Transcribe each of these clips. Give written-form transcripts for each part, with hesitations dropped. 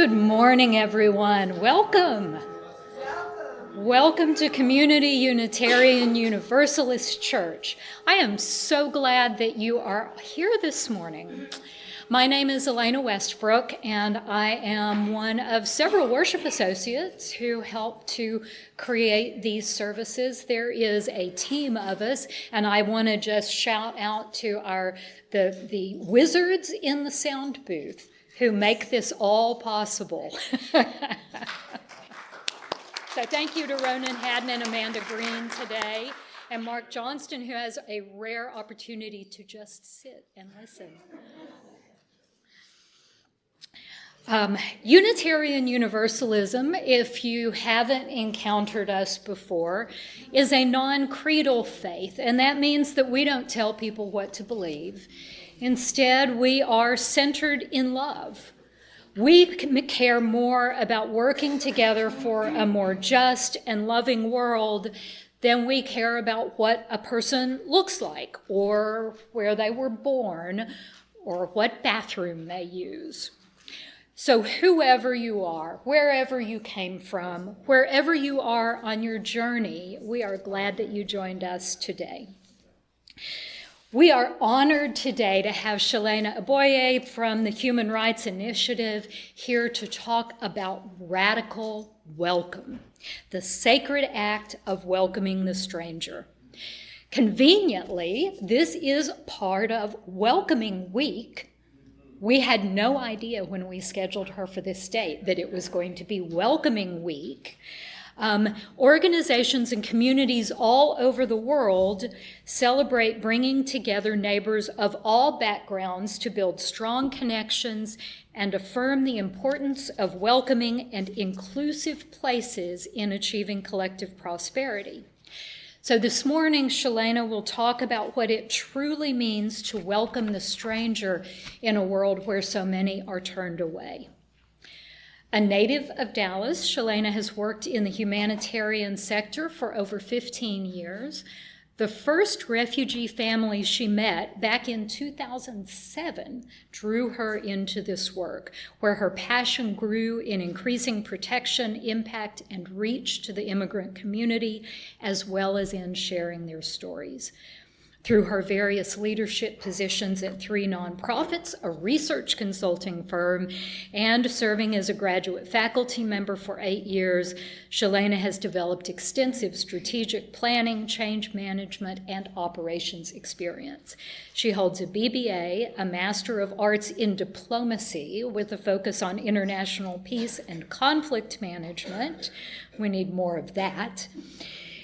Good morning, everyone. Welcome. Welcome to Community Unitarian Universalist Church. I am so glad that you are here this morning. My name is Elena Westbrook, and I am one of several worship associates who help to create these services. There is a team of us, and I want to just shout out to the wizards in the sound booth who make this all possible. So thank you to Ronan, Hadden, and Amanda Greene today, and Mark Johnston, who has a rare opportunity to just sit and listen. Unitarian Universalism, if you haven't encountered us before, is a non-creedal faith, and that means that we don't tell people what to believe. Instead, we are centered in love. We care more about working together for a more just and loving world than we care about what a person looks like, or where they were born, or what bathroom they use. So whoever you are, wherever you came from, wherever you are on your journey, we are glad that you joined us today. We are honored today to have Shalaina Abioye from the Human Rights Initiative here to talk about radical welcome, the sacred act of welcoming the stranger. Conveniently, this is part of Welcoming Week. We had no idea when we scheduled her for this date that it was going to be Welcoming Week. Organizations and communities all over the world celebrate bringing together neighbors of all backgrounds to build strong connections and affirm the importance of welcoming and inclusive places in achieving collective prosperity. So this morning, Shalaina will talk about what it truly means to welcome the stranger in a world where so many are turned away. A native of Dallas, Shalaina has worked in the humanitarian sector for over 15 years. The first refugee family she met back in 2007 drew her into this work, where her passion grew in increasing protection, impact, and reach to the immigrant community, as well as in sharing their stories. Through her various leadership positions at 3 nonprofits, a research consulting firm, and serving as a graduate faculty member for 8 years, Shalaina has developed extensive strategic planning, change management, and operations experience. She holds a BBA, a Master of Arts in Diplomacy, with a focus on international peace and conflict management. We need more of that.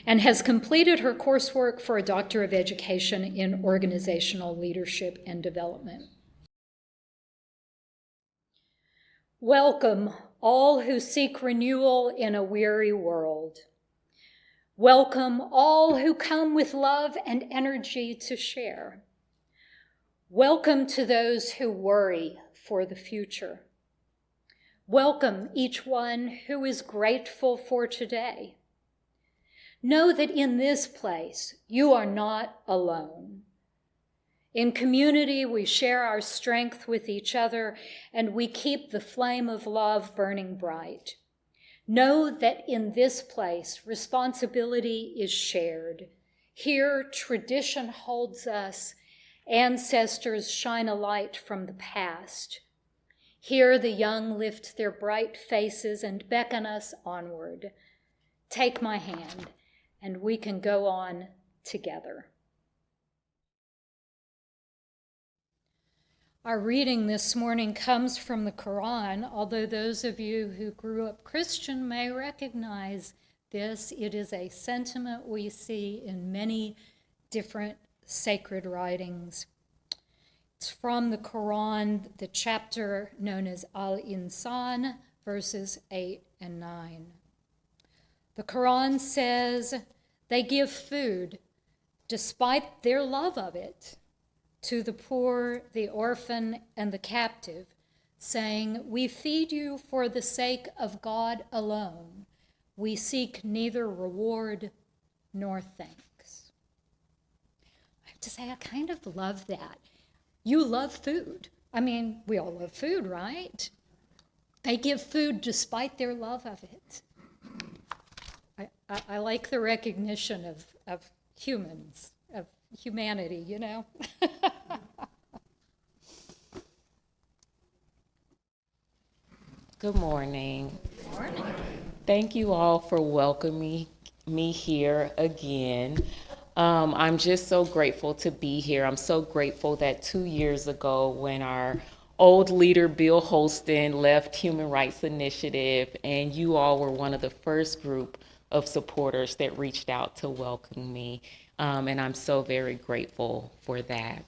And has completed her coursework for a Doctor of Education in Organizational Leadership and Development. Welcome, all who seek renewal in a weary world. Welcome, all who come with love and energy to share. Welcome to those who worry for the future. Welcome, each one who is grateful for today. Know that in this place, you are not alone. In community, we share our strength with each other, and we keep the flame of love burning bright. Know that in this place, responsibility is shared. Here, tradition holds us. Ancestors shine a light from the past. Here, the young lift their bright faces and beckon us onward. Take my hand, and we can go on together. Our reading this morning comes from the Quran, although those of you who grew up Christian may recognize this. It is a sentiment we see in many different sacred writings. It's from the Quran, the chapter known as Al-Insan, verses 8 and 9. The Quran says, they give food, despite their love of it, to the poor, the orphan, and the captive, saying, we feed you for the sake of God alone. We seek neither reward nor thanks. I have to say, I kind of love that. You love food. I mean, we all love food, right? They give food despite their love of it. I like the recognition of humans, of humanity, you know? Good morning. Good morning. Thank you all for welcoming me here again. I'm just so grateful to be here. I'm so grateful that 2 years ago, when our old leader, Bill Holston, left Human Rights Initiative, and you all were one of the first group of supporters that reached out to welcome me. And I'm so very grateful for that.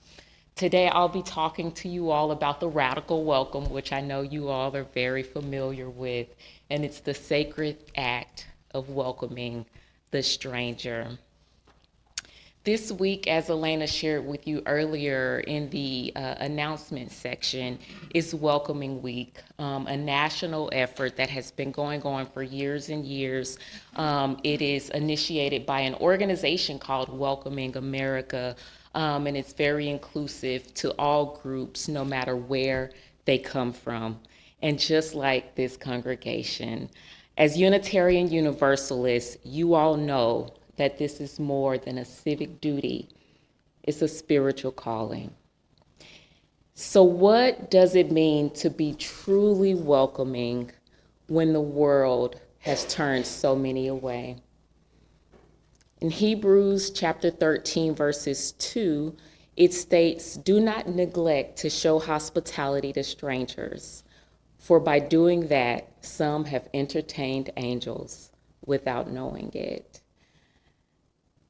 Today, I'll be talking to you all about the radical welcome, which I know you all are very familiar with, and it's the sacred act of welcoming the stranger. This week, as Elena shared with you earlier in the announcement section, is Welcoming Week, a national effort that has been going on for years and years. It is initiated by an organization called Welcoming America, and it's very inclusive to all groups, no matter where they come from. And just like this congregation, as Unitarian Universalists, you all know that this is more than a civic duty, it's a spiritual calling. So what does it mean to be truly welcoming when the world has turned so many away? In Hebrews chapter 13, verses 2, it states, "Do not neglect to show hospitality to strangers, for by doing that, some have entertained angels without knowing it."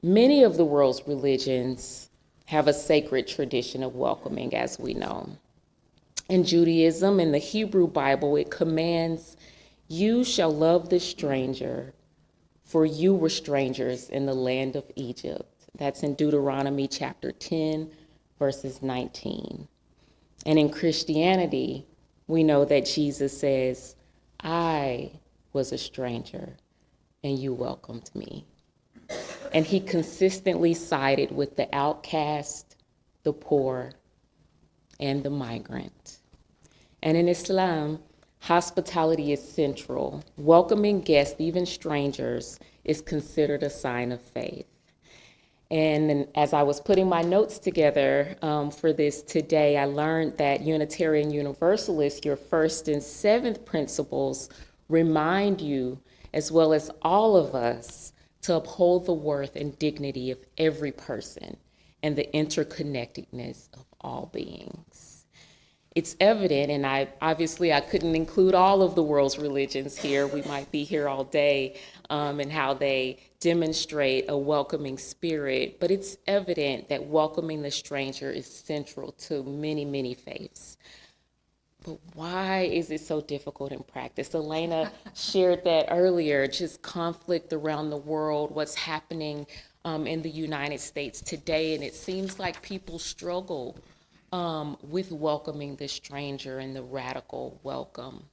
Many of the world's religions have a sacred tradition of welcoming, as we know. In Judaism, in the Hebrew Bible, it commands, "You shall love the stranger, for you were strangers in the land of Egypt." That's in Deuteronomy chapter 10, verses 19. And in Christianity, we know that Jesus says, "I was a stranger, and you welcomed me." And he consistently sided with the outcast, the poor, and the migrant. And in Islam, hospitality is central. Welcoming guests, even strangers, is considered a sign of faith. And as I was putting my notes together for this today, I learned that Unitarian Universalists, your first and seventh principles, remind you, as well as all of us, to uphold the worth and dignity of every person and the interconnectedness of all beings. It's evident, and I couldn't include all of the world's religions here. We might be here all day, and how they demonstrate a welcoming spirit, but it's evident that welcoming the stranger is central to many, many faiths. But why is it so difficult in practice? Elena shared that earlier, just conflict around the world, what's happening in the United States today, and it seems like people struggle with welcoming the stranger and the radical welcome.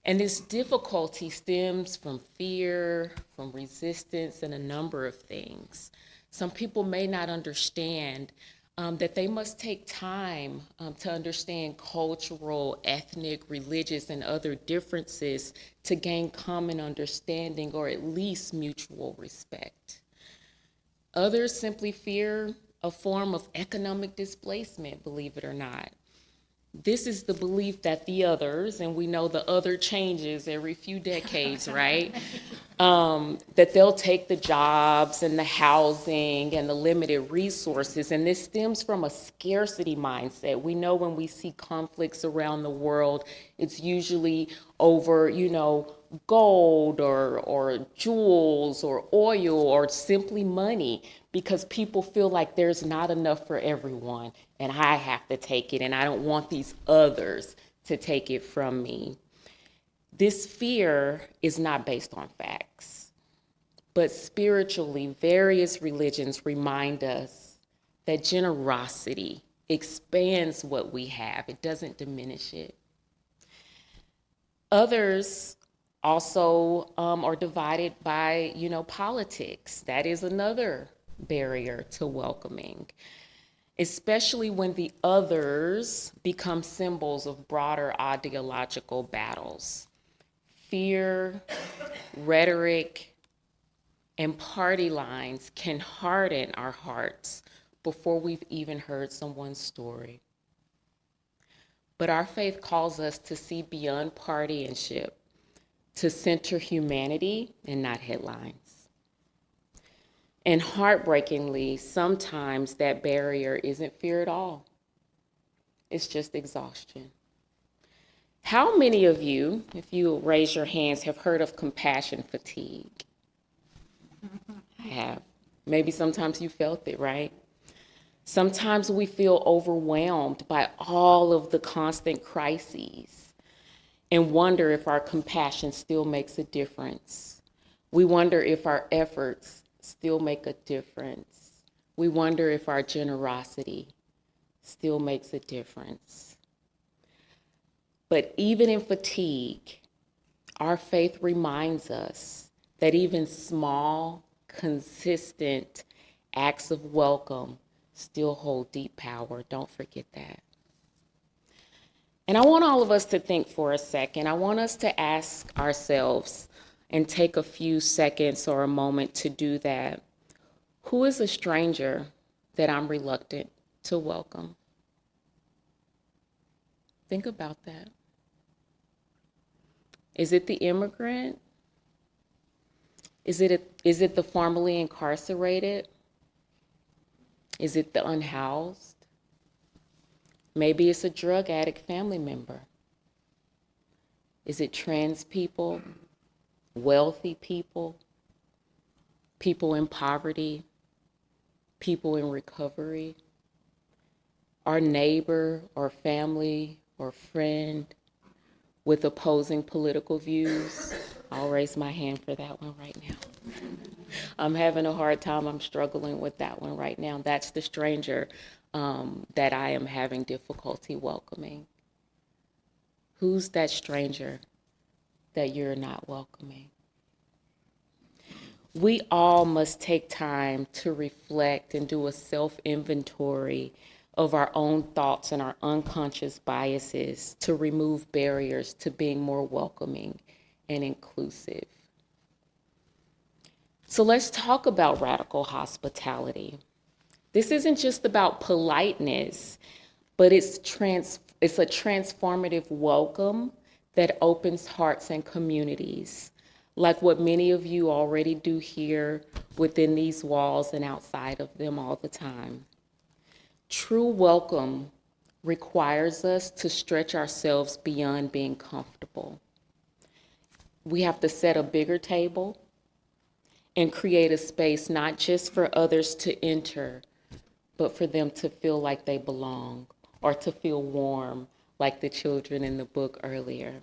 And this difficulty stems from fear, from resistance, and a number of things. Some people may not understand that they must take time to understand cultural, ethnic, religious, and other differences to gain common understanding or at least mutual respect. Others simply fear a form of economic displacement, believe it or not. This is the belief that the others, and we know the other changes every few decades, right? That they'll take the jobs and the housing and the limited resources, and this stems from a scarcity mindset. We know when we see conflicts around the world, it's usually over, gold or jewels or oil or simply money, because people feel like there's not enough for everyone and I have to take it and I don't want these others to take it from me. This fear is not based on facts, but spiritually, various religions remind us that generosity expands what we have. It doesn't diminish it. Others also are divided by, politics. That is another barrier to welcoming. especially when the others become symbols of broader ideological battles. Fear, rhetoric, and party lines can harden our hearts before we've even heard someone's story. But our faith calls us to see beyond partisanship, to center humanity and not headlines. And heartbreakingly, sometimes that barrier isn't fear at all. It's just exhaustion. How many of you, if you raise your hands, have heard of compassion fatigue? I have. Maybe sometimes you felt it, right? Sometimes we feel overwhelmed by all of the constant crises and wonder if our compassion still makes a difference. We wonder if our efforts still make a difference. We wonder if our generosity still makes a difference. But even in fatigue, our faith reminds us that even small, consistent acts of welcome still hold deep power. Don't forget that. And I want all of us to think for a second. I want us to ask ourselves and take a few seconds or a moment to do that. Who is a stranger that I'm reluctant to welcome? Think about that. Is it the immigrant? Is it the formerly incarcerated? Is it the unhoused? Maybe it's a drug addict family member. Is it trans people, wealthy people, people in poverty, people in recovery, our neighbor or family or friend with opposing political views? I'll raise my hand for that one right now. I'm having a hard time. I'm struggling with that one right now. That's the stranger that I am having difficulty welcoming. Who's that stranger that you're not welcoming? We all must take time to reflect and do a self-inventory of our own thoughts and our unconscious biases to remove barriers to being more welcoming and inclusive. So let's talk about radical hospitality. This isn't just about politeness, but it's a transformative welcome that opens hearts and communities, like what many of you already do here within these walls and outside of them all the time. True welcome requires us to stretch ourselves beyond being comfortable. We have to set a bigger table and create a space not just for others to enter, but for them to feel like they belong or to feel warm, like the children in the book earlier.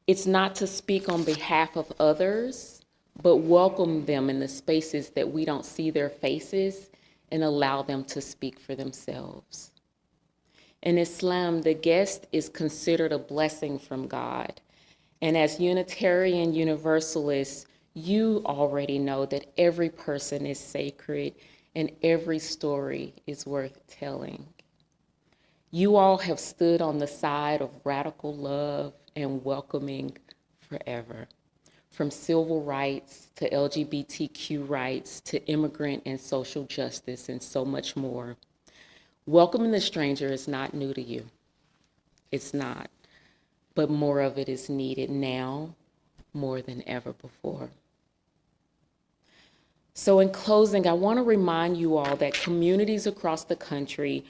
It's not to speak on behalf of others, but welcome them in the spaces that we don't see their faces and allow them to speak for themselves. In Islam, the guest is considered a blessing from God. And as Unitarian Universalists, you already know that every person is sacred and every story is worth telling. You all have stood on the side of radical love and welcoming forever, from civil rights to LGBTQ rights to immigrant and social justice and so much more. Welcoming the stranger is not new to you. It's not, but more of it is needed now more than ever before. So in closing, I want to remind you all that communities across the country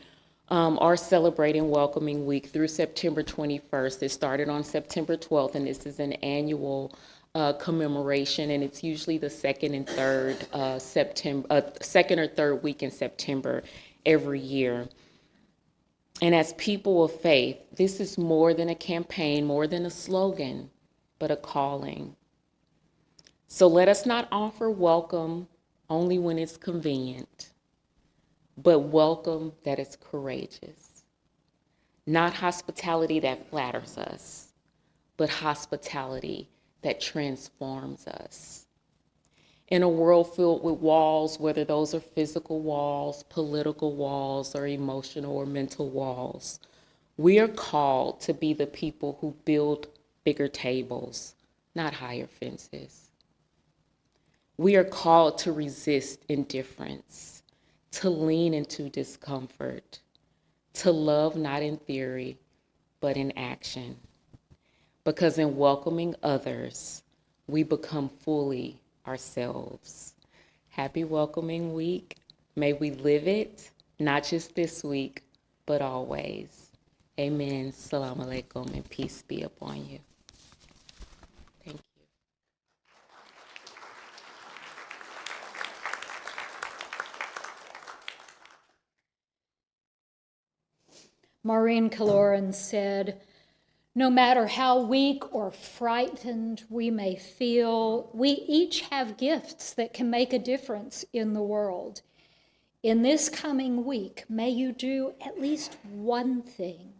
are celebrating Welcoming Week through September 21st. It started on September 12th, and this is an annual commemoration, and it's usually the second or third week in September every year. And as people of faith, this is more than a campaign, more than a slogan, but a calling. So let us not offer welcome only when it's convenient, but welcome that is courageous. Not hospitality that flatters us, but hospitality that transforms us. In a world filled with walls, whether those are physical walls, political walls, or emotional or mental walls, we are called to be the people who build bigger tables, not higher fences. We are called to resist indifference, to lean into discomfort, to love not in theory, but in action. Because in welcoming others, we become fully ourselves. Happy Welcoming Week. May we live it, not just this week, but always. Amen. Salam alaikum, and peace be upon you. Thank you. Maureen Killoran said, "No matter how weak or frightened we may feel, we each have gifts that can make a difference in the world. In this coming week, may you do at least one thing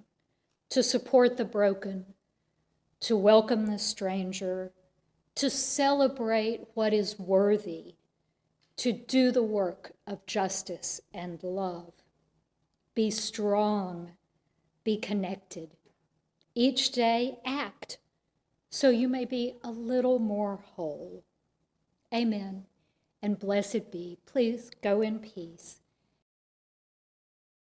to support the broken, to welcome the stranger, to celebrate what is worthy, to do the work of justice and love. Be strong, be connected. Each day, act so you may be a little more whole." Amen, and blessed be. Please go in peace.